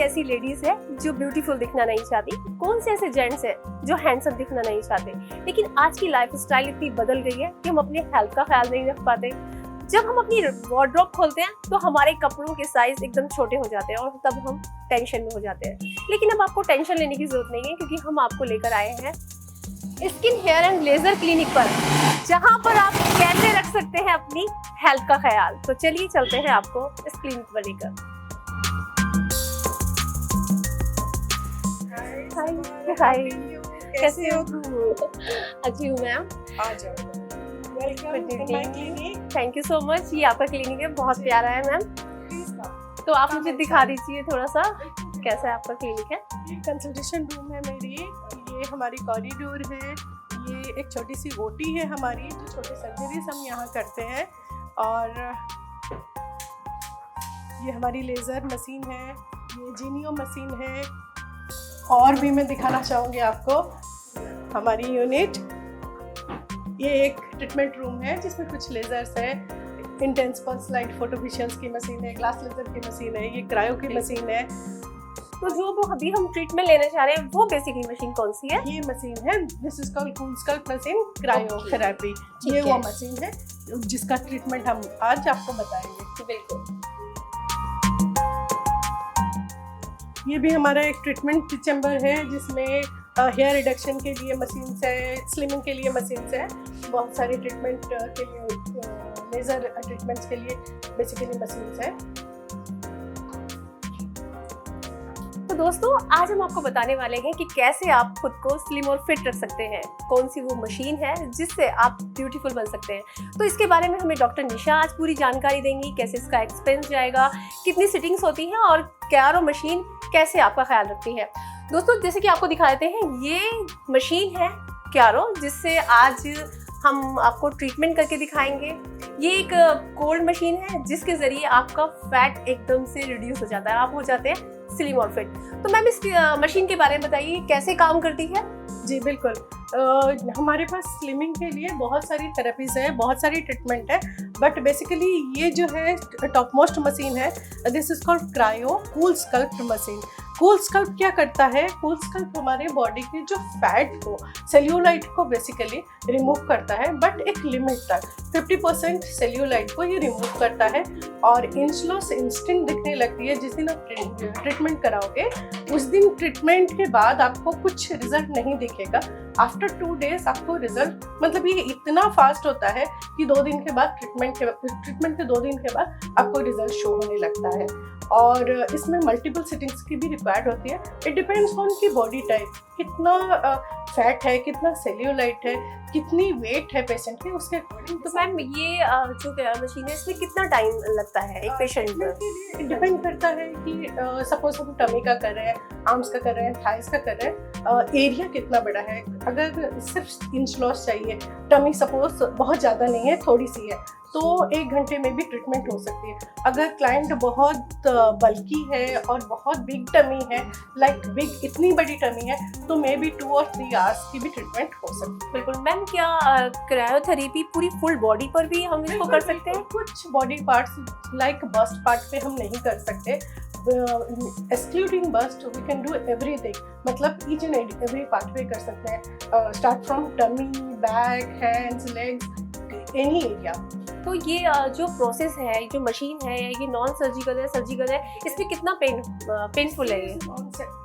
ऐसी लेडीज है जो ब्यूटीफुल दिखना नहीं चाहती, कौन से ऐसे जेंट्स है जो हैंडसम दिखना नहीं चाहते, लेकिन आज की लाइफ स्टाइल इतनी बदल गई है कि हम अपने हेल्थ का ख्याल नहीं रख पाते। जब हम अपनी वार्डरोब खोलते हैं तो हमारे कपड़ों के साइज एकदम छोटे हो जाते हैं और तब हम टेंशन में हो जाते हैं। लेकिन अब आपको टेंशन लेने की जरूरत नहीं है, क्योंकि हम आपको लेकर आए हैं skin hair and laser clinic पर, जहां पर आप कैसे रख सकते हैं अपनी हेल्थ का ख्याल। तो चलिए चलते हैं आपको इस क्लिनिक पर लेकर। हाय, कैसे हो? अच्छी हूँ मैम। आ जाओ। Welcome to my clinic. Thank you so much. ये आपका क्लिनिक है, बहुत प्यारा है मैम। तो आप मुझे दिखा दीजिए थोड़ा सा कैसा है आपका क्लिनिक है। ये कंसल्टेशन रूम है मेरी, ये हमारी कॉरिडोर है, ये एक छोटी सी ओटी है हमारी, जो छोटी सर्जरीज हम यहाँ करते हैं, और ये हमारी लेज़र मशीन है, ये जीनियो मशीन है, और भी मैं दिखाना चाहूँगी आपको हमारी यूनिट। ये एक ट्रीटमेंट रूम है जिसमें कुछ लेजर्स है, इंटेंस पल्स लाइट फोटोफिशियल्स की मशीन है, ग्लास लेजर की मशीन है, ये क्रायो की मशीन है। तो जो अभी हम ट्रीटमेंट लेने जा रहे हैं वो बेसिकली मशीन कौन सी है? ये मशीन है, this is called cool scalp machine cryotherapy. ये वो मशीन है जिसका ट्रीटमेंट हम आज आपको बताएंगे। बिल्कुल। ये भी हमारा एक ट्रीटमेंट चैम्बर है जिसमें हेयर रिडक्शन के लिए मशीन है, स्लिमिंग के लिए मशीन है, बहुत सारे ट्रीटमेंट के लिए, लेजर ट्रीटमेंट्स के लिए बेसिकली मशीन है। तो दोस्तों, आज हम आपको बताने वाले हैं कि कैसे आप खुद को स्लिम और फिट रख सकते हैं, कौन सी वो मशीन है जिससे आप ब्यूटीफुल बन सकते हैं। तो इसके बारे में हमें डॉक्टर निशा आज पूरी जानकारी देंगी, कैसे इसका एक्सपेंस जाएगा, कितनी सिटिंग्स होती हैं और क्यारो मशीन कैसे आपका ख्याल रखती है। दोस्तों, जैसे कि आपको दिखा देते हैं, ये मशीन है क्यारो, जिससे आज हम आपको ट्रीटमेंट करके दिखाएंगे। ये एक कोल्ड मशीन है जिसके ज़रिए आपका फैट एकदम से रिड्यूस हो जाता है, आप हो जाते हैं स्लिम और फिट। तो मैम, इस मशीन के बारे में बताइए, कैसे काम करती है? जी बिल्कुल। हमारे पास स्लिमिंग के लिए बहुत सारी थेरेपीज है, बहुत सारी ट्रीटमेंट है, बट बेसिकली ये जो है टॉप मोस्ट मशीन है, this is called cryo cool scalp machine. Cool scalp क्या करता है? कूल स्कल्प हमारे बॉडी के जो फैट को, सेल्यूलाइट को बेसिकली रिमूव करता है, बट एक लिमिट तक। 50% सेल्यूलाइट को ये रिमूव करता है, और इंच लॉस इंस्टेंट दिखने लगती है। जिस दिन आप ट्रीटमेंट कराओगे उस दिन ट्रीटमेंट के बाद आपको कुछ रिजल्ट नहीं दिखेगा। आफ्टर 2 डेज आपको रिजल्ट, मतलब ये इतना फास्ट होता है कि 2 दिन के बाद ट्रीटमेंट के 2 दिन के बाद आपको रिजल्ट शो होने लगता है। और इसमें मल्टीपल सिटिंग्स की भी रिक्वायर्ड होती है। इट डिपेंड्स ऑन की बॉडी टाइप, कितना फैट है, कितना सेल्यूलाइट है, कितनी वेट है पेशेंट की, उसके अकॉर्डिंग। तो मैम, ये जो मशीन है इसमें कितना टाइम लगता है एक पेशेंट पर? डिपेंड करता है कि सपोज हम टमी का कर रहे हैं, आर्म्स का कर रहे हैं, थाइस का कर रहे हैं, एरिया कितना बड़ा है। अगर सिर्फ इंच लॉस चाहिए, टमी सपोज बहुत ज़्यादा नहीं है, थोड़ी सी है, तो 1 घंटे में भी ट्रीटमेंट हो सकती है। अगर क्लाइंट बहुत बल्की है और बहुत बिग टमी है, लाइक बिग इतनी बड़ी टमी है, तो मे बी 2 और 3 आवर्स की भी ट्रीटमेंट हो सकती है। बिल्कुल। मैम, क्या क्रायोथेरेपी पूरी फुल बॉडी पर भी हम इसको कर सकते हैं? कुछ body parts like bust part पे हम नहीं कर सकते। Excluding bust we can do everything, मतलब ईच एंड एवरी पार्ट पे कर सकते हैं, start from tummy, back, hands, legs, any area. तो ये जो प्रोसेस है, जो मशीन है, ये नॉन सर्जिकल है, सर्जिकल है, इसमें कितना पेनफुल है ये?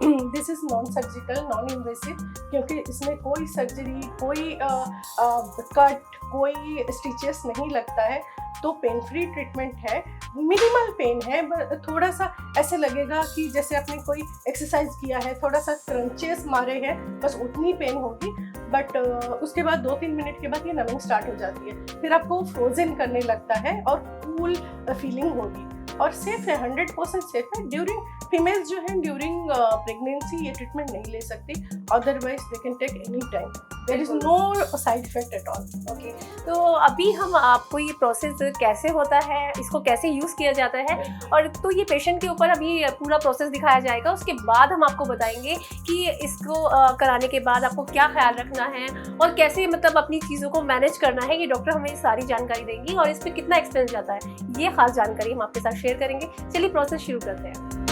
This is non surgical, non invasive, क्योंकि इसमें कोई सर्जरी, कोई कट, कोई स्टिचेस नहीं लगता है, तो पेन फ्री ट्रीटमेंट है। मिनिमल पेन है, थोड़ा सा ऐसे लगेगा कि जैसे आपने कोई एक्सरसाइज किया है, थोड़ा सा क्रंचेस मारे हैं, बस उतनी पेन होगी। बट उसके बाद 2-3 मिनट के बाद ये नमिंग स्टार्ट हो जाती है, फिर आपको फ्रोजन करने लगता है और कूल फीलिंग होगी, और सेफ है, 100% सेफ है। ड्यूरिंग फीमेल्स जो है ड्यूरिंग प्रेगनेंसी ये ट्रीटमेंट नहीं ले सकती, otherwise they can take any time, there is no side effect at all. Okay, तो अभी हम आपको ये प्रोसेस कैसे होता है, इसको कैसे यूज़ किया जाता है, और तो ये पेशेंट के ऊपर अभी पूरा प्रोसेस दिखाया जाएगा। उसके बाद हम आपको बताएंगे कि इसको कराने के बाद आपको क्या ख्याल रखना है और कैसे मतलब अपनी चीज़ों को मैनेज करना है। ये डॉक्टर हमें सारी जानकारी देंगी और इस पर कितना एक्सपेंस जाता है, ये खास जानकारी हम आपके साथ शेयर करेंगे। चलिए प्रोसेस शुरू करते हैं।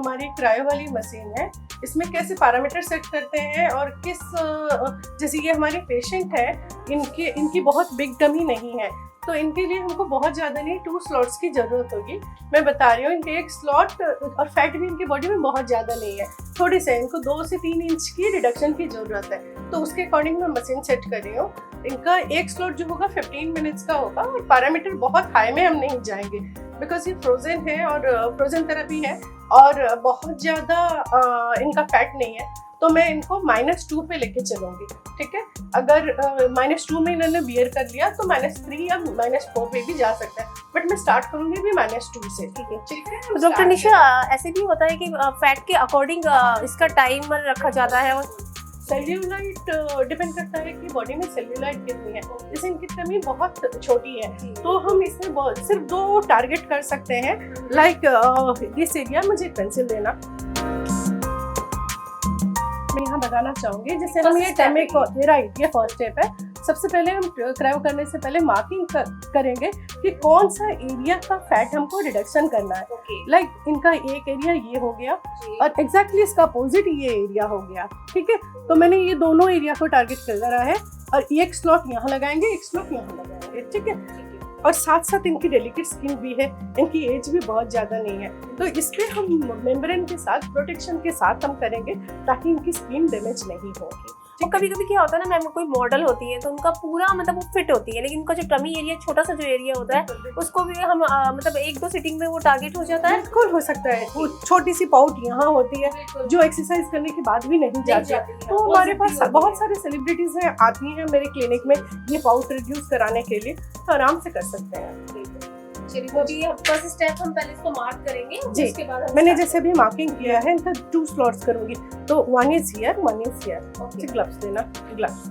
हमारी क्रायो वाली मशीन है, इसमें कैसे पैरामीटर सेट करते हैं और किस जैसे ये हमारे पेशेंट है, इनकी बहुत बिग टमी नहीं है, तो इनके लिए हमको बहुत ज़्यादा नहीं 2 स्लॉट्स की ज़रूरत होगी। मैं बता रही हूँ, इनके 1 स्लॉट और फैट भी इनकी बॉडी में बहुत ज़्यादा नहीं है, थोड़ी से इनको 2 से 3 इंच की रिडक्शन की ज़रूरत है, तो उसके अकॉर्डिंग मैं मशीन सेट कर रही हूँ। इनका 1 स्लॉट जो होगा 15 मिनट्स का होगा और पैरामीटर बहुत हाई में हम नहीं जाएंगे बिकॉज ये फ्रोजन है और फ्रोजन थेरेपी है और बहुत ज़्यादा इनका फैट नहीं है, तो मैं इनको -2 पे लेके चलूँगी। ठीक है, अगर -2 में इन्होंने बियर कर लिया तो -3 या -4 पे भी जा सकता है, बट मैं स्टार्ट करूँगी भी -2 से। ठीक है तो डॉक्टर निशा, ऐसे भी होता है कि फैट के अकॉर्डिंग इसका टाइमर रखा जाता है और सेल्यूलाइट डिपेंड करता है कि बॉडी में सेल्यूलाइट कितनी है, जैसे इनकी टमी बहुत छोटी है तो हम इसमें सिर्फ 2 टारगेट कर सकते हैं। लाइक दिस एरिया, मुझे पेंसिल देना, मैं यहाँ बताना चाहूँगी, जैसे हम ये टमी को राइट, ये फर्स्ट स्टेप है। सबसे पहले हम क्रायो करने से पहले मार्किंग करेंगे कि कौन सा एरिया का फैट हमको रिडक्शन करना है। लाइक इनका एक एरिया ये हो गया और एग्जैक्टली इसका अपोजिट ये एरिया हो गया। ठीक है, तो मैंने ये दोनों एरिया को टारगेट करा है और 1 स्लॉट यहाँ लगाएंगे, 1 स्लॉट यहाँ लगाएंगे। ठीक है, और साथ साथ इनकी डेलिकेट स्किन भी है, इनकी एज भी बहुत ज़्यादा नहीं है, तो इस पे हम मेम्ब्रेन के साथ, प्रोटेक्शन के साथ हम करेंगे ताकि इनकी स्किन डैमेज नहीं होगी। तो कभी कभी क्या होता है ना मैम, कोई मॉडल होती है तो उनका पूरा मतलब वो फिट होती है, लेकिन उनका जो टमी एरिया, छोटा सा जो एरिया होता है, उसको भी हम मतलब 1-2 सिटिंग में वो टारगेट हो जाता है। बिल्कुल हो सकता है, वो छोटी सी पाउट यहाँ होती है जो एक्सरसाइज करने के बाद भी नहीं जाती है, तो हमारे पास बहुत सारे सेलिब्रिटीज हैं, आती हैं मेरे क्लिनिक में ये पाउट रिड्यूस कराने के लिए, तो आराम से कर सकते हैं। चलिए, तो ये फर्स्ट स्टेप हम पहले इसको मार्क करेंगे, उसके बाद मैंने जैसे भी मार्किंग किया है, इनका 2 स्लॉट्स करूंगी, तो 1 is here, 1 is here. Gloves देना, ग्लव्स।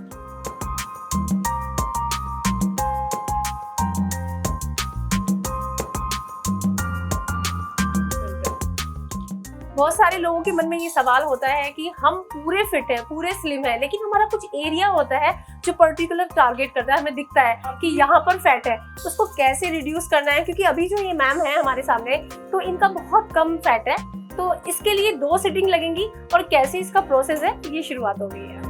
बहुत सारे लोगों के मन में ये सवाल होता है कि हम पूरे फिट हैं, पूरे स्लिम है, लेकिन हमारा कुछ एरिया होता है जो पर्टिकुलर टारगेट करता है, हमें दिखता है कि यहाँ पर फैट है, उसको कैसे रिड्यूस करना है। क्योंकि अभी जो ये मैम है हमारे सामने, तो इनका बहुत कम फैट है, तो इसके लिए 2 सिटिंग लगेंगी और कैसे इसका प्रोसेस है ये शुरुआत हो गई है।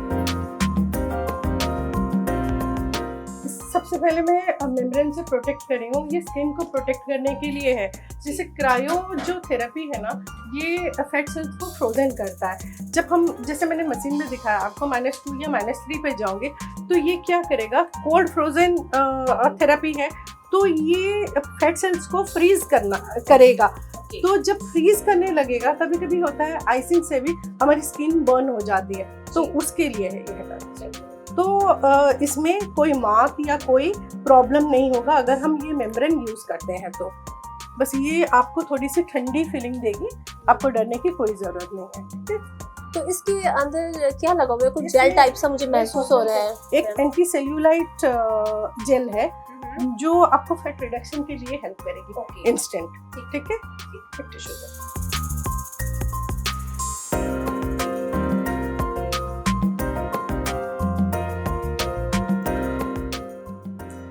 सबसे पहले मैं मेम्ब्रेन से प्रोटेक्ट कर रही हूँ, ये स्किन को प्रोटेक्ट करने के लिए है। जैसे क्रायो जो थेरेपी है ना, ये फैट सेल्स को फ्रोजन करता है। जब हम, जैसे मैंने मशीन में दिखाया आपको, -2 या -3 पे जाओगे तो ये क्या करेगा, कोल्ड फ्रोजन थेरेपी है, तो ये फैट सेल्स को फ्रीज करेगा। तो जब फ्रीज करने लगेगा, कभी कभी होता है आइसिंग से भी हमारी स्किन बर्न हो जाती है, तो उसके लिए है ये। तो इसमें कोई मार्क या कोई प्रॉब्लम नहीं होगा अगर हम ये मेम्ब्रेन यूज करते हैं, तो बस ये आपको थोड़ी सी ठंडी फीलिंग देगी, आपको डरने की कोई जरूरत नहीं है। तो इसके अंदर क्या लगा हुआ है, कुछ जेल टाइप सा मुझे महसूस हो रहा है। एक एंटी सेल्यूलाइट जेल है जो आपको फैट रिडक्शन के लिए हेल्प करेगी इंस्टेंट। ठीक है,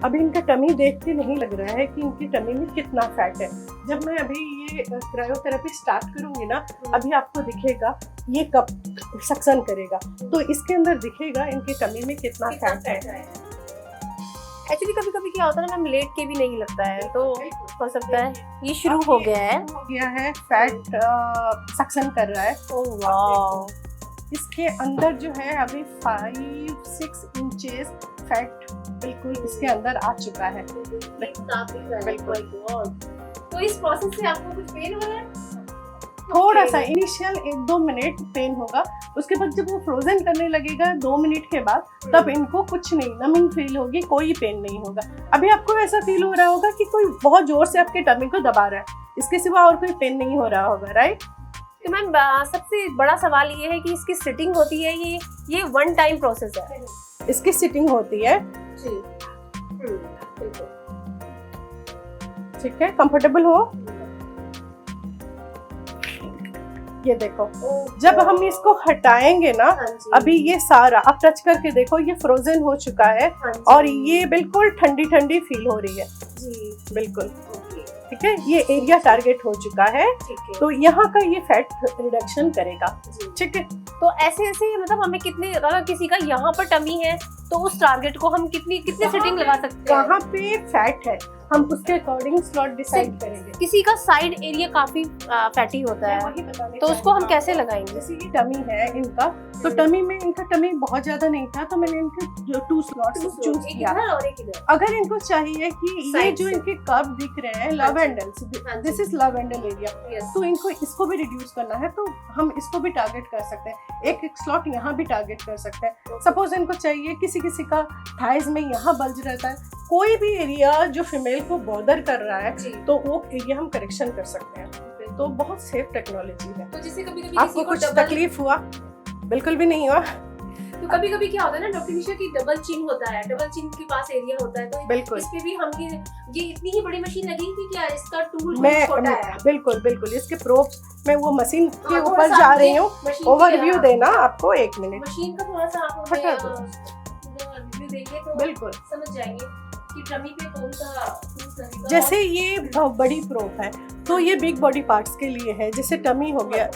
अभी इनका टमी देख के नहीं लग रहा है कि इनकी टमी में कितना फैट है। जब मैं अभी ये क्रायोथेरेपी स्टार्ट करूंगी ना, अभी आपको दिखेगा ये कब सक्शन करेगा, तो इसके अंदर दिखेगा इनकी टमी में कितना फैट है। एक्चुअली कभी कभी क्या होता है ना मैम, लेट के भी नहीं लगता है, तो हो सकता है ये शुरू हो गया है फैट सक्शन कर रहा है। ओह वाओ, इसके अंदर जो है अभी 5-6 इंचेस फैट बिल्कुल इसके अंदर आ चुका है। बिल्कुल। तो इस प्रोसेस से आपको कुछ पेन हो रहा है? थोड़ा सा इनिशियल 1-2 मिनट पेन होगा, उसके बाद जब वो फ्रोजन करने लगेगा 2 मिनट के बाद, तब इनको कुछ नहीं, नमिंग फील होगी, कोई पेन नहीं होगा। अभी आपको ऐसा फील हो रहा होगा कि कोई बहुत जोर से आपके टमी को दबा रहा है, इसके सिवा और कोई पेन नहीं हो रहा होगा, राइट? तो मैम सबसे बड़ा सवाल ये है कि इसकी सिटिंग होती है, ये 1 टाइम प्रोसेस है? इसकी सिटिंग होती है जी। ठीक है, कंफर्टेबल हो। ये देखो, जब हम इसको हटाएंगे ना, अभी ये सारा आप टच करके देखो, ये फ्रोजन हो चुका है और ये बिल्कुल ठंडी ठंडी फील हो रही है। जी बिल्कुल। ठीक है, ये एरिया टारगेट हो चुका है, ठीक है। तो यहाँ का ये फैट रिडक्शन करेगा। ठीक है, तो ऐसे ऐसे मतलब हमें कितने, अगर किसी का यहाँ पर टमी है तो उस टारगेट को हम कितने सेटिंग लगा सकते हैं? कहाँ पे फैट है हम उसके अकॉर्डिंग स्लॉट डिसाइड करेंगे। किसी का साइड एरिया काफी फैटी होता है, वही बताने तो उसको हम चाहूँगी कैसे आपको। लगाएंगे? जैसे ये टमी है इनका, तो टमी में इनका टमी बहुत ज्यादा नहीं था, तो मैंने इनके जो 2 स्लॉट्स चूज एक किया। इधर और एक इधर। अगर इनको चाहिए कि ये Side जो से। इनके कर्व दिख रहे हैं लव एंडल्स, हाँ दिस जी। Is love handle area, Yes. तो इनको इसको भी रिड्यूस करना है, तो हम इसको भी टारगेट कर सकते हैं। एक स्लॉट यहाँ भी टारगेट कर सकते हैं। सपोज इनको चाहिए, किसी का थाइज में यहाँ बल्ज रहता है, कोई भी एरिया जो फीमेल को बॉदर कर रहा है, जी। तो वो एरिया हम करेक्शन कर सकते हैं। तो बहुत सेफ टेक्नोलॉजी है। तो जैसे कभी कभी आपको कुछ तकलीफ हुआ? बिल्कुल भी नहीं हुआ। तो कभी कभी क्या होता है ना डॉक्टर निशा की, डबल चिन होता है, डबल चिन के पास एरिया होता है, तो बिल्कुल। इस पे भी हम ये इतनी ही बड़ी मशीन लगेगी क्या? इसका टूल मैं छोटा है। बिल्कुल इसके प्रोब्स, मैं वो मशीन के हाँ, ऊपर थोड़ा सा जा आप रही हूँ, मशीन ओवरव्यू के- देना आपको 1 मिनट। मशीन का थोड़ा सा आप हटा दो। रिव्यू देंगे तो बिल्कुल, समझ जाएंगे कि टमी पे कौन सा टूल्स लगेगा। जैसे ये बड़ी प्रोब है, तो ये बिग बॉडी पार्ट्स के लिए है, जैसे टमी हो गया।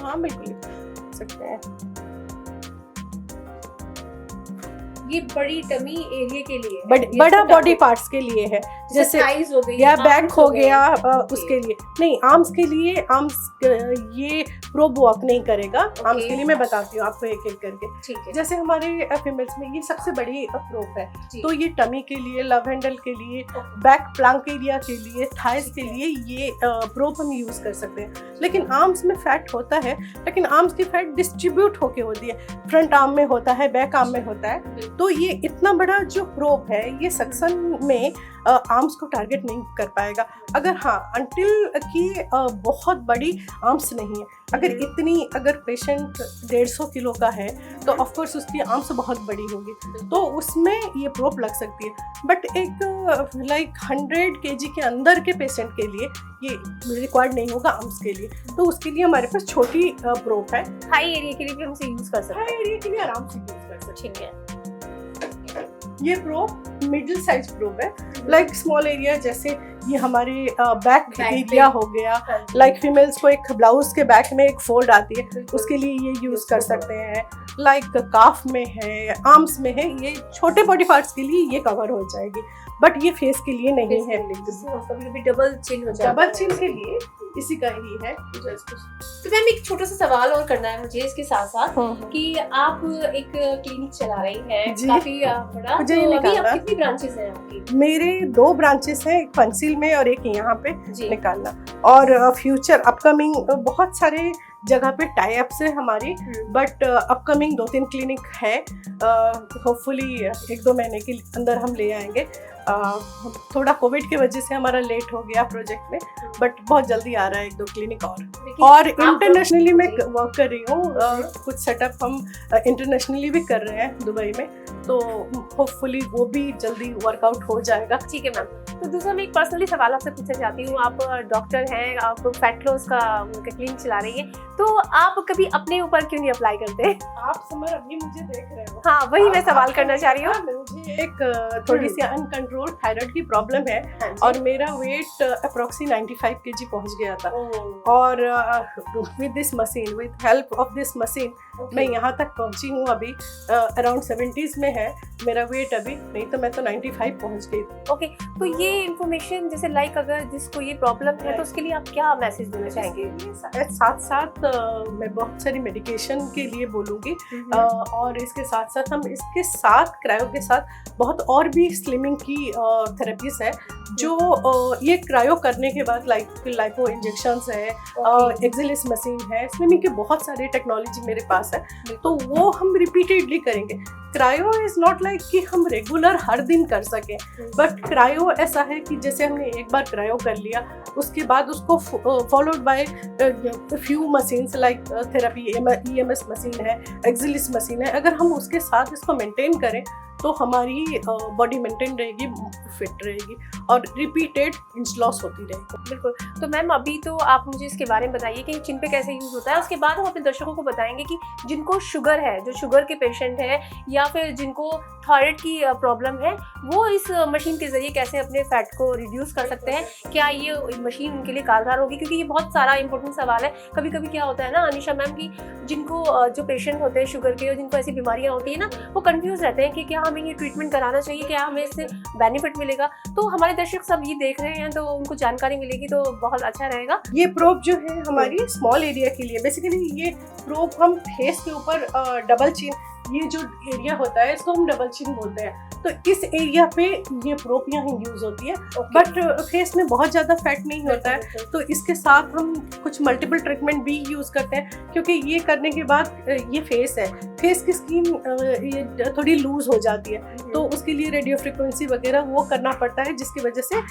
हाँ बिल्कुल सकते हैं। ये बड़ी टमी एरिया के लिए है। ये बड़ा छोटा बॉडी पार्ट्स के लिए है, जैसे thighs हो गई, या arms बैक हो गए। गया, उसके लिए नहीं। आर्म्स के लिए ये प्रोब वर्क नहीं करेगा। आर्म्स के लिए मैं बताती हूँ आपको एक एक करके। ठीक है। जैसे हमारे फीमेल्स में ये सबसे बड़ी प्रोब है, जी। तो ये टमी के लिए, लव हैंडल के लिए, बैक प्लांक एरिया के लिए, थाइस के लिए ये प्रोब हम यूज कर सकते हैं। लेकिन आर्म्स में फैट होता है, लेकिन आर्म्स की फैट डिस्ट्रीब्यूट होके होती है, फ्रंट आर्म में होता है, बैक आर्म में होता है। तो ये इतना बड़ा जो प्रोब है, ये सक्शन में आर्म्स को टारगेट नहीं कर पाएगा। अगर हाँ, अंटिल की बहुत बड़ी आर्म्स नहीं है, अगर पेशेंट 150 किलो का है, तो ऑफ कोर्स उसकी आर्म्स बहुत बड़ी होगी, तो उसमें ये प्रोब लग सकती है। बट एक लाइक 100 kg के अंदर के पेशेंट के लिए ये रिक्वायर्ड नहीं होगा आर्म्स के लिए, तो उसके लिए हमारे पास छोटी प्रोब है। हाई एरिया के लिए भी हम इसे यूज कर सकते हाई एरिया के लिए आराम से यूज कर सकते हैं। ठीक है। हैं। ये प्रोब मिडिल साइज प्रोब है, लाइक स्मॉल एरिया, जैसे ये हमारे बैक एरिया हो गया, लाइक फीमेल्स को एक ब्लाउज के बैक में एक फोल्ड आती है, उसके लिए ये यूज कर सकते हैं। लाइक काफ में है, आर्म्स में है, ये छोटे बॉडी पार्ट्स के लिए ये कवर हो जाएगी, बट ये फेस के लिए नहीं है। कभी कभी डबल चिन हो जाता है। डबल चिन के लिए इसी का ही है। तो मैम एक छोटा सा सवाल और करना है मुझे इसके साथ साथ कि आप एक क्लिनिक चला रही हैं, जी। काफी बड़ा, मुझे तो ये अभी निकालना। आप कितनी ब्रांचेस हैं आपकी? मेरे 2 ब्रांचेस हैं, एक पंसिल में और एक यहाँ पे जी। निकालना। और फ्यूचर अपकमिंग बहुत सारे जगह पे टाई अप्स है हमारी, बट अपकमिंग 2-3 क्लिनिक है। होपफुली 1-2 महीने के अंदर हम ले आएंगे। थोड़ा कोविड की वजह से हमारा लेट हो गया प्रोजेक्ट में, बट बहुत जल्दी आ रहा है 1-2 क्लिनिक और इंटरनेशनली मैं वर्क कर रही हूँ। कुछ सेटअप हम इंटरनेशनली भी कर रहे हैं दुबई में, तो होपफुली वो भी जल्दी वर्कआउट हो जाएगा। ठीक है मैम। तो दूसरा मैं एक पर्सनली सवाल आपसे पूछना चाहती हूँ, आप डॉक्टर हैं, आप फैट लॉस का क्लिनिक चला रही है, तो आप कभी अपने ऊपर क्यों नहीं अप्लाई करते? आप समर अभी मुझे देख रहे हो। हाँ, वही मैं सवाल करना चाह रही हूँ। मुझे एक थोड़ी सी अनकंट्रोल्ड थायराइड की प्रॉब्लम है, और मेरा वेट अप्रोक्सी 95 kg पहुंच गया था। और with this machine, with help of this machine, मैं यहाँ तक पहुँची हूँ। अभी अराउंड 70s में है मेरा वेट अभी, नहीं तो मैं तो 95 पहुँच गई थी। ओके, तो ये इन्फॉर्मेशन जैसे लाइक अगर जिसको ये प्रॉब्लम है तो उसके लिए आप क्या मैसेज देना चाहेंगे? साथ साथ मैं बहुत सारी मेडिकेशन के लिए बोलूँगी, और इसके साथ साथ हम इसके साथ क्रायो के साथ बहुत और भी स्लिमिंग की थेरेपीज है, जो ये क्रायो करने के बाद लाइक लाइपो इंजेक्शंस है, एक्सिलिस मशीन है, स्लिमिंग के बहुत सारे टेक्नोलॉजी मेरे पास है, तो वो हम रिपीटेडली करेंगे। क्रायो इज नॉट लाइक कि हम रेगुलर हर दिन कर सकें, बट क्रायो ऐसा है कि जैसे हमने एक बार क्रायो कर लिया, उसके बाद उसको followed by few machines like therapy, EMS machine है, एक्सिलिस मशीन है। अगर हम उसके साथ इसको मेंटेन करें तो हमारी बॉडी मेंटेन रहेगी, फिट रहेगी और रिपीटेड इंच लॉस होती रहेगी। बिल्कुल। तो मैम अभी तो आप मुझे इसके बारे में बताइए कि चिन पे कैसे यूज़ होता है, उसके बाद हम अपने दर्शकों को बताएंगे कि जिनको शुगर है, जो शुगर के पेशेंट हैं या फिर जिनको थायराइड की प्रॉब्लम है, वो इस मशीन के ज़रिए कैसे अपने फैट को रिड्यूस कर सकते हैं। क्या ये मशीन उनके लिए कारगर होगी, क्योंकि ये बहुत सारा इंपॉर्टेंट सवाल है। कभी कभी क्या होता है ना अनिशा मैम कि जिनको जो पेशेंट होते हैं शुगर के और जिनको ऐसी बीमारियां होती है ना, वो कंफ्यूज रहते हैं कि क्या हमें ये ट्रीटमेंट कराना चाहिए, क्या हमें इससे बेनिफिट मिलेगा। तो हमारे दर्शक सब ये देख रहे हैं तो उनको जानकारी मिलेगी तो बहुत अच्छा रहेगा। ये प्रोब जो है हमारी स्मॉल एरिया के लिए, बेसिकली ये प्रोब हम फेस के ऊपर डबल चिन, ये जो एरिया होता है इसको हम डबल चिन बोलते हैं, तो इस एरिया पे ये प्रोब यहाँ यूज होती है। बट फेस में बहुत ज़्यादा फैट नहीं होता है, तो इसके साथ हम कुछ मल्टीपल ट्रीटमेंट भी यूज़ करते हैं, क्योंकि ये करने के बाद ये फेस है, फेस की स्किन ये थोड़ी लूज हो जाती है, तो उसके लिए रेडियो फ्रिक्वेंसी वगैरह वो करना पड़ता है, जिसकी वजह से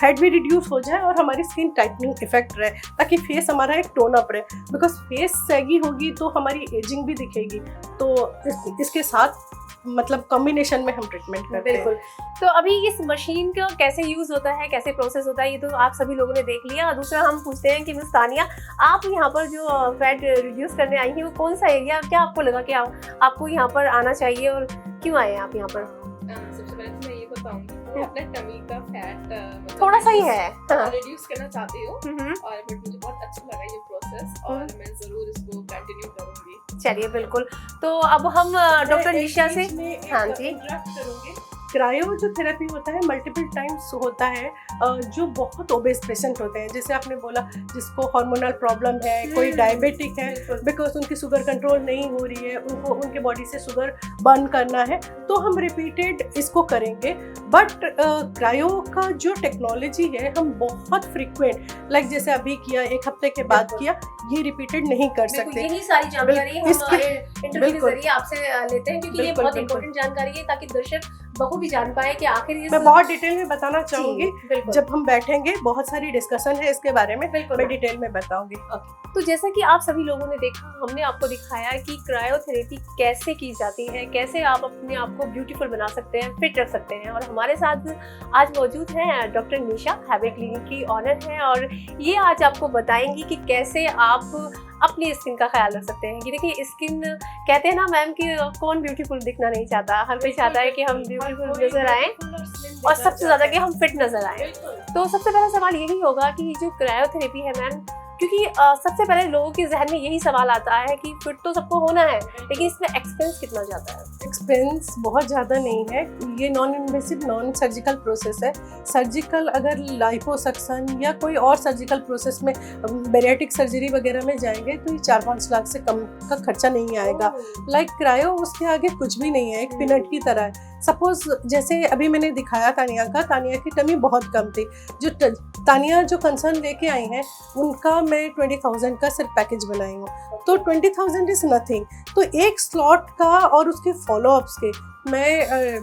फैट भी रिड्यूस हो जाए और हमारी स्किन टाइटनिंग इफेक्ट रहे, ताकि फेस हमारा एक टोन अप रहे। बिकॉज फेस सैगी होगी तो हमारी एजिंग भी दिखेगी, तो इसके साथ मतलब कॉम्बिनेशन में हम ट्रीटमेंट करते हैं। बिल्कुल। तो अभी इस मशीन का कैसे यूज़ होता है, कैसे प्रोसेस होता है, ये तो आप सभी लोगों ने देख लिया। दूसरा हम पूछते हैं कि मिस तानिया, आप यहाँ पर जो फैट रिड्यूस करने आई हैं वो कौन सा एरिया, क्या आपको लगा कि आपको यहाँ पर आना चाहिए और क्यों आए आप यहाँ पर? सबसे पहले तो मैं ये बताऊंगी मैं अपने टमी का फैट थोड़ा सा ही है रिड्यूस करना चाहती हूँ, और बट मुझे बहुत अच्छा लगा ये प्रोसेस और मैं जरूर इसको कंटिन्यू करूंगी। चलिए बिल्कुल। तो अब हम डॉक्टर निशा से, हाँ जी, करूंगी। क्रायो जो थेरेपी होता है मल्टीपल टाइम्स होता है, जो बहुत ओबेस पेशेंट होते हैं, जैसे आपने बोला जिसको हार्मोनल प्रॉब्लम है, कोई डायबिटिक है, बिकॉज उनकी शुगर कंट्रोल नहीं हो रही है, उनको उनके बॉडी से शुगर बर्न करना है, तो हम रिपीटेड इसको करेंगे। बट क्रायो का जो टेक्नोलॉजी है हम बहुत फ्रिक्वेंट, लाइक जैसे अभी किया, एक हफ्ते के बाद किया, ये रिपीटेड नहीं कर सकते। यही सारी जानकारी हम इंटरव्यू के जरिए आपसे लेते हैं, क्योंकि ये बहुत इंपॉर्टेंट जानकारी है, ताकि दर्शक बहुत भी जान पाए कि आखिर ये। मैं बहुत डिटेल में बताना चाहूंगी, जब हम बैठेंगे बहुत सारी डिस्कशन है इसके बारे में, मैं डिटेल में बताऊंगी। तो जैसा कि आप सभी लोगों ने देखा, हमने आपको दिखाया कि क्रायोथेरेपी कैसे की जाती है, कैसे आप अपने आप को ब्यूटीफुल बना सकते हैं, फिट रख सकते हैं। और हमारे साथ आज मौजूद हैं डॉक्टर निशा, हैबिट क्लिनिक की ऑनर हैं, और ये आज आपको बताएंगी कि कैसे आप अपनी स्किन का ख्याल रख सकते हैं। कि देखिए, स्किन कहते हैं ना मैम कि कौन ब्यूटीफुल दिखना नहीं चाहता, हर कोई चाहता है कि हम ब्यूटीफुल नजर आए और सबसे ज्यादा कि हम फिट नजर आए। तो सबसे पहला सवाल यही होगा कि जो क्रायोथेरेपी है मैम, क्योंकि सबसे पहले लोगों के जहन में यही सवाल आता है कि फिट तो सबको होना है, लेकिन इसमें एक्सपेंस कितना ज़्यादा है? एक्सपेंस बहुत ज़्यादा नहीं है, ये non invasive non surgical process है। सर्जिकल अगर लाइपोसक्शन या कोई और सर्जिकल प्रोसेस में, बैरिएट्रिक सर्जरी वगैरह में जाएंगे तो ये 4-5 लाख से कम का खर्चा नहीं आएगा। लाइक क्रायो उसके आगे कुछ भी नहीं है, एक पिनट की तरह है। सपोज जैसे अभी मैंने दिखाया तानिया की टमी बहुत कम थी, जो तानिया जो कंसर्न लेके आई हैं उनका मैं 20,000 का सिर्फ पैकेज बनाई हूँ, तो 20,000 इज़ नथिंग। तो एक स्लॉट का और उसके फॉलोअप्स के मैं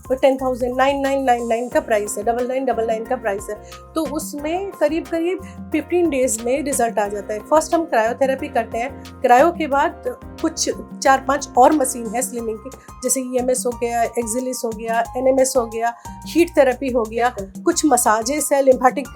10,999 का प्राइस है, 9999 का प्राइस है, तो उसमें करीब 15 डेज में रिजल्ट आ जाता है। फर्स्ट हम क्रायोथेरेपी करते हैं, क्रायो के बाद कुछ 4-5 और मशीन है स्लिमिंग की, जैसे EMS हो गया, एक्सिलिस हो गया, NMS हो गया, हीट थेरेपी हो गया, कुछ मसाजेस है, लिम्फेटिक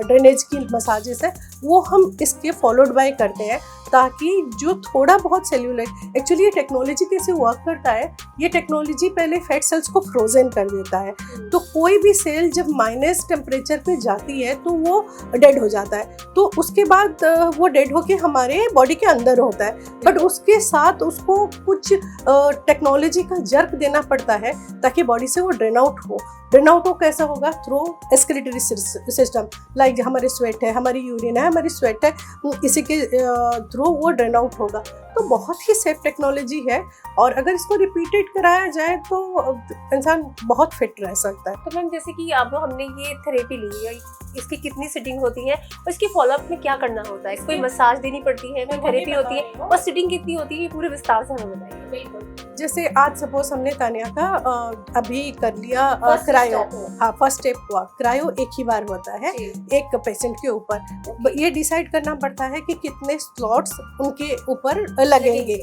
ड्रेनेज की मसाजेस है, वो हम इसके फॉलोड बाय करते हैं, ताकि जो थोड़ा बहुत सेल्यूलाइट, एक्चुअली ये टेक्नोलॉजी कैसे वर्क करता है, ये टेक्नोलॉजी पहले फैट सेल्स को फ्रोजन कर देता है, तो कोई भी सेल जब माइनस टेम्परेचर पे जाती है तो वो डेड हो जाता है, तो उसके बाद वो डेड होके हमारे बॉडी के अंदर होता है, बट उसके साथ उसको कुछ टेक्नोलॉजी का जर्क देना पड़ता है ताकि बॉडी से वो ड्रेन आउट हो। ड्रेन आउट हो कैसा होगा? थ्रू एक्सक्रीटरी सिस्टम, लाइक हमारे स्वेट है, हमारी यूरिन है, हमारी स्वेट है, इसी के थ्रू वो ड्रेन आउट होगा। तो बहुत ही सेफ टेक्नोलॉजी है, और अगर इसको रिपीटेड कराया जाए तो इंसान बहुत फिट रह सकता है। तो मैम जैसे कि अब हमने ये थेरेपी ली है, इसकी कितनी सिटिंग होती है और इसकी फॉलोअप में क्या करना होता है? इसको मसाज देनी पड़ती है, कोई थेरेपी होती है, और सिटिंग कितनी होती है, पूरे विस्तार से हमें बताइए। बिल्कुल। जैसे आज सपोज हमने तानिया का अभी कर लिया क्रायो, हाँ फर्स्ट स्टेप हुआ, क्रायो एक ही बार होता है एक पेशेंट के ऊपर। ये डिसाइड करना पड़ता है कि कितने स्लॉट्स उनके ऊपर लगेंगे,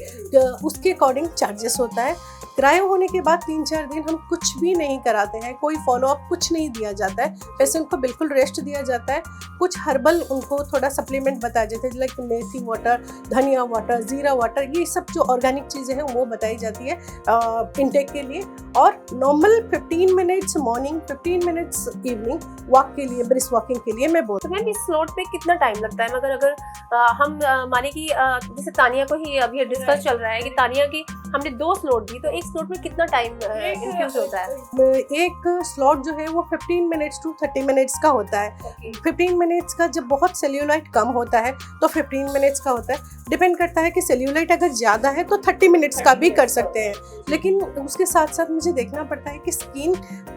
उसके अकॉर्डिंग चार्जेस होता है। क्रायो होने के बाद 3-4 दिन हम कुछ भी नहीं कराते हैं, कोई फॉलोअप कुछ नहीं दिया जाता है, पेशेंट को बिल्कुल रेस्ट दिया जाता है। कुछ हर्बल उनको थोड़ा सप्लीमेंट बताए जाते हैं, लाइक मेथी वाटर, धनिया वाटर, जीरा वाटर, ये सब जो ऑर्गेनिक चीज़ें हैं वो बताई जाती है इनटेक के लिए। और normal 15 minutes morning, 15 minutes evening walk के लिए, ब्रिस्क वॉकिंग के लिए मैं बोलती तो मैम इस स्लॉट पे कितना टाइम लगता है? मगर अगर हम माने कि जैसे तानिया को ही अभी डिस्कस चल रहा है कि तानिया की हमने 2 स्लॉट दी, तो एक स्लॉट में कितना टाइम इन्फ्यूज होता है? एक स्लॉट जो है वो 15 मिनट्स टू 30 मिनट्स का होता है। 15 मिनट्स का जब बहुत सेल्यूलाइट कम होता है तो 15 मिनट्स का होता है। डिपेंड करता है कि सेल्यूलाइट अगर ज़्यादा है तो 30 मिनट्स का भी कर सकते हैं, लेकिन उसके साथ साथ मुझे देखना पड़ता है कि स्किन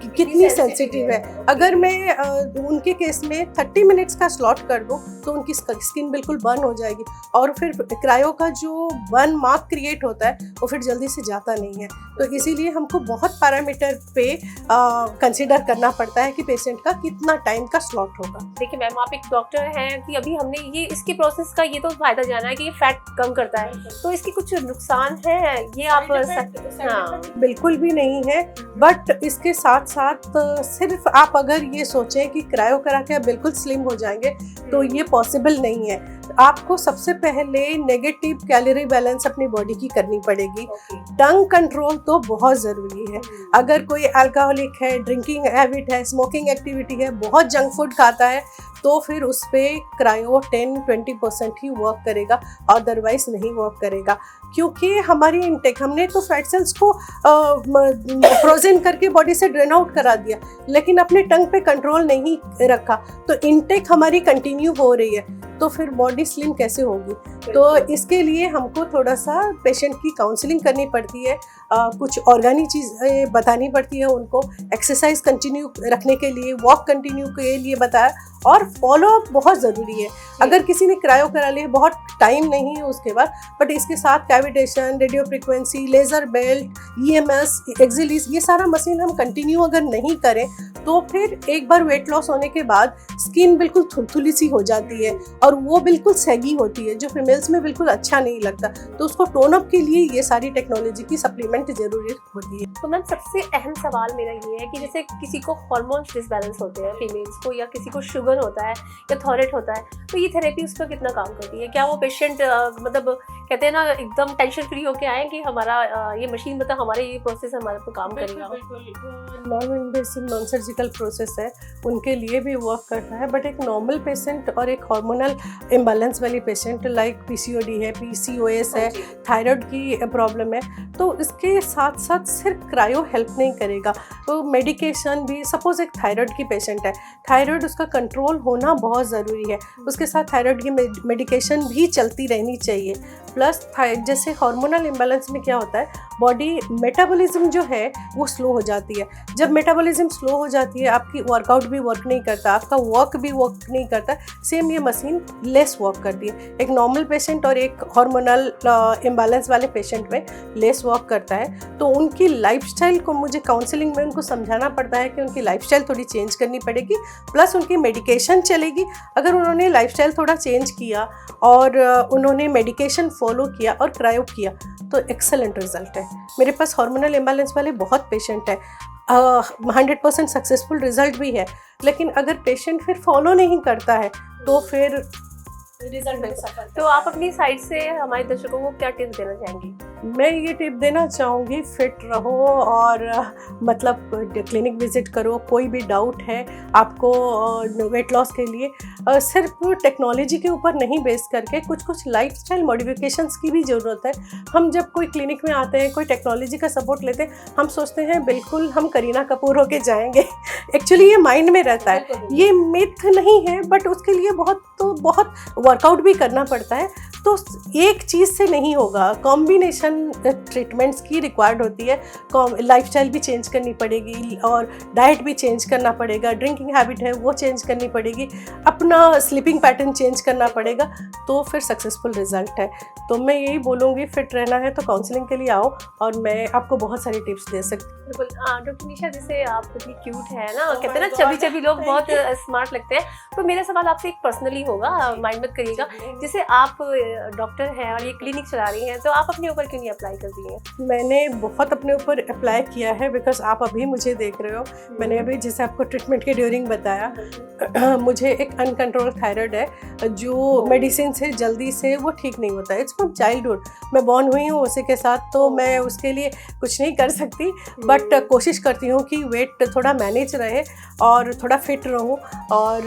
कितनी सेंसिटिव है। अगर मैं उनके केस में 30 मिनट्स का स्लॉट कर दूं तो उनकी स्किन बिल्कुल बर्न हो जाएगी, और फिर क्रायो का जो बर्न मार्क क्रिएट होता है वो फिर जल्दी से जाता नहीं है। तो इसीलिए हमको बहुत पैरामीटर पे कंसिडर करना पड़ता है कि पेशेंट का कितना टाइम का स्लॉट होगा। देखिए मैम, आप एक डॉक्टर हैं कि अभी हमने ये इसके प्रोसेस का ये तो फायदा जाना है कि ये फैट कम करता है, तो इसके कुछ नुकसान है ये आप हाँ बिल्कुल भी नहीं है, बट इसके साथ साथ सिर्फ आप अगर ये सोचें कि क्रायो करा के आप बिल्कुल स्लिम हो जाएंगे तो ये पॉसिबल नहीं है। आपको सबसे पहले नेगेटिव कैलोरी बैलेंस अपनी बॉडी की करनी पड़ेगी। टंग कंट्रोल तो बहुत ज़रूरी है। अगर कोई अल्कोहलिक है, ड्रिंकिंग हैबिट है, स्मोकिंग एक्टिविटी है, बहुत जंक फूड खाता है, तो फिर उस पर क्रायो 10-20% ही वर्क करेगा, अदरवाइज नहीं वर्क करेगा। क्योंकि हमारी इनटेक, हमने तो फैट सेल्स को फ्रोजन करके बॉडी से ड्रेन आउट करा दिया, लेकिन अपने टंग पे कंट्रोल नहीं रखा, तो इनटेक हमारी कंटिन्यू हो रही है, तो फिर बॉडी स्लिम कैसे होगी? तो इसके लिए हमको थोड़ा सा पेशेंट की काउंसलिंग करनी पड़ती है, कुछ ऑर्गेनिक चीज़ें बतानी पड़ती है उनको, एक्सरसाइज कंटिन्यू रखने के लिए, वॉक कंटिन्यू के लिए बताया, और फॉलोअप बहुत ज़रूरी है। अगर किसी ने क्रायो करा लिया, बहुत टाइम नहीं है उसके बाद, बट इसके साथ cavitation, radio frequency, laser belt, EMS, एक्सिलीस, ये सारा मशीन हम कंटिन्यू अगर नहीं करें तो फिर एक बार वेट लॉस होने के बाद स्किन बिल्कुल थुलथुली सी हो जाती है और वो बिल्कुल सैगी होती है, जो फीमेल्स में बिल्कुल अच्छा नहीं लगता। तो उसको टोन अप के लिए ये सारी टेक्नोलॉजी की सप्लीमेंट जरूरी होती है। तो मैम सबसे अहम सवाल मेरा ये है कि जैसे किसी को हार्मोन्स डिसबैलेंस होते हैं फीमेल्स को, या किसी को शुगर होता है या थायराइड होता है, तो ये थेरेपी उस पर कितना काम करती है? क्या वो पेशेंट मतलब कहते हैं ना एकदम टेंशन फ्री होके आए कि हमारा ये मशीन मतलब हमारे ये प्रोसेस हमारे पर काम करेगा? Non invasive non surgical process है, उनके लिए भी वर्क करता है, बट एक नॉर्मल पेशेंट और एक हार्मोनल इम्बैलेंस वाली पेशेंट, लाइक PCOD है, PCOS है, थायराइड की प्रॉब्लम है, तो इसके साथ साथ सिर्फ क्रायो हेल्प नहीं करेगा। तो मेडिकेशन भी, सपोज एक थायराइड की पेशेंट है, थायराइड उसका कंट्रोल होना बहुत ज़रूरी है, उसके साथ थायराइड की मेडिकेशन भी चलती रहनी चाहिए। प्लस जैसे हार्मोनल इम्बैलेंस में क्या होता है, बॉडी मेटाबॉलिज्म जो है वो स्लो हो जाती है। जब मेटाबॉलिज्म स्लो हो जाती है, आपकी वर्कआउट भी वर्क नहीं करता, आपका वर्क भी वर्क नहीं करता, सेम ये मशीन लेस वर्क करती है। एक नॉर्मल पेशेंट और एक हार्मोनल इम्बैलेंस वाले पेशेंट में लेस वर्क करता है। तो उनकी लाइफस्टाइल को मुझे काउंसलिंग में उनको समझाना पड़ता है कि उनकी लाइफस्टाइल थोड़ी चेंज करनी पड़ेगी, प्लस उनकी मेडिकेशन चलेगी। अगर उन्होंने लाइफस्टाइल थोड़ा चेंज किया और उन्होंने मेडिकेशन फॉलो किया और क्रायो किया तो एक्सेलेंट रिजल्ट है। मेरे पास हार्मोनल इम्बैलेंस वाले बहुत पेशेंट है, 100% सक्सेसफुल रिजल्ट भी है, लेकिन अगर पेशेंट फिर फॉलो नहीं करता है तो फिर रिजल्ट नहीं सफल। तो आप अपनी साइड से हमारे दर्शकों को क्या टिप्स देना चाहेंगी? मैं ये टिप देना चाहूँगी, फिट रहो और मतलब क्लिनिक विजिट करो। कोई भी डाउट है आपको वेट लॉस के लिए, सिर्फ टेक्नोलॉजी के ऊपर नहीं बेस करके कुछ लाइफस्टाइल मॉडिफिकेशंस की भी ज़रूरत है। हम जब कोई क्लिनिक में आते हैं, कोई टेक्नोलॉजी का सपोर्ट लेते हैं, हम सोचते हैं बिल्कुल हम करीना कपूर होके जाएंगे। एक्चुअली ये माइंड में रहता है, ये मिथ नहीं है, बट उसके लिए बहुत वर्कआउट भी करना पड़ता है। तो एक चीज़ से नहीं होगा, कॉम्बिनेशन ट्रीटमेंट्स की रिक्वायर्ड होती है। लाइफस्टाइल भी चेंज करनी पड़ेगी और डाइट भी चेंज करना पड़ेगा, ड्रिंकिंग हैबिट है वो चेंज करनी पड़ेगी, अपना स्लीपिंग पैटर्न चेंज करना पड़ेगा, तो फिर सक्सेसफुल रिजल्ट है। तो मैं यही बोलूँगी, फिट रहना है तो काउंसलिंग के लिए आओ और मैं आपको बहुत सारी टिप्स दे सकती हूँ। बिल्कुल। डॉक्टर निशा, जैसे आप कितनी क्यूट है ना, कहते हैं ना चबी लोग बहुत स्मार्ट लगते हैं, तो मेरा सवाल आपसे एक पर्सनली होगा, माइंड मत करिएगा। जैसे आप डॉक्टर हैं और ये क्लिनिक चला रही हैं, तो आप अपने ऊपर क्यों नहीं अप्लाई करती हैं? मैंने बहुत अपने ऊपर अप्लाई किया है, बिकॉज आप अभी मुझे देख रहे हो। मैंने अभी जैसे आपको ट्रीटमेंट के ड्यूरिंग बताया, मुझे एक अनकंट्रोल थायराइड है जो मेडिसिन से जल्दी से वो ठीक नहीं होता है। इट्स फ्रॉम चाइल्डहुड, मैं बॉर्न हुई हूँ उसी के साथ, तो मैं उसके लिए कुछ नहीं कर सकती, बट कोशिश करती हूँ कि वेट थोड़ा मैनेज रहे और थोड़ा फिट रहूँ। और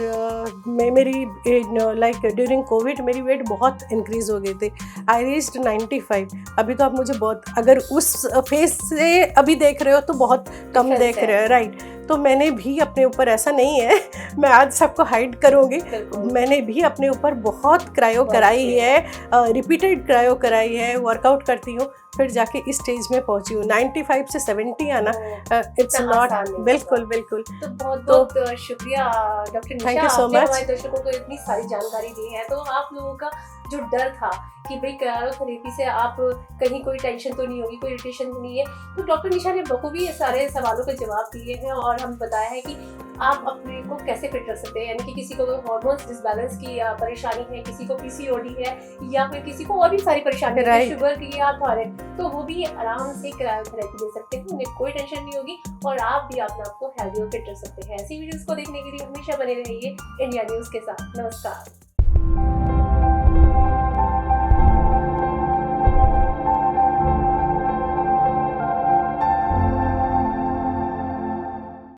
मैं मेरी लाइक ड्यूरिंग कोविड मेरी वेट बहुत इंक्रीज़ हो गई थी। I reached 95। अभी तो आप मुझे बहुत, अगर उस फेस से अभी देख रहे हो तो बहुत कम Difference देख है। रहे हो, राइट। तो मैंने भी अपने ऊपर, ऐसा नहीं है मैं आज सबको हाइड करूँगी, बिल्कुल। मैंने भी अपने ऊपर बहुत क्रायो कराई है, रिपीटेड क्रायो कराई है, वर्कआउट करती हूँ, फिर जाके इस स्टेज में पहुंची हूँ। 95 से 70 आना इट्स इतना नॉट, आसान नहीं बिल्कुल बिल्कुल। तो बहुत बहुत शुक्रिया doctor Nisha, Thank you so आपने much. हमारे दर्शकों को इतनी सारी जानकारी दी है। तो आप लोगों का जो डर था कि भाई क्रायोथेरेपी से आप कहीं कोई टेंशन तो नहीं होगी, कोई इरिटेशन तो नहीं है, तो डॉक्टर निशा ने बखूबी ये सारे सवालों के जवाब दिए हैं और हम बताया है कि आप अपने को कैसे फिट रख सकते हैं। यानी कि किसी को हार्मोन्स डिसबैलेंस की परेशानी है, किसी को पीसीओडी है, या फिर किसी को और भी सारी परेशानी है, Right. शुगर की या थायराइड, तो वो भी आराम से क्रायोथेरेपी ले सकते हैं, उन्हें कोई टेंशन नहीं होगी और आप भी अपने आप को हेल्दी और फिट रख सकते हैं। ऐसी वीडियोस को देखने के लिए हमेशा बने रहिए इंडिया न्यूज़ के साथ। नमस्कार।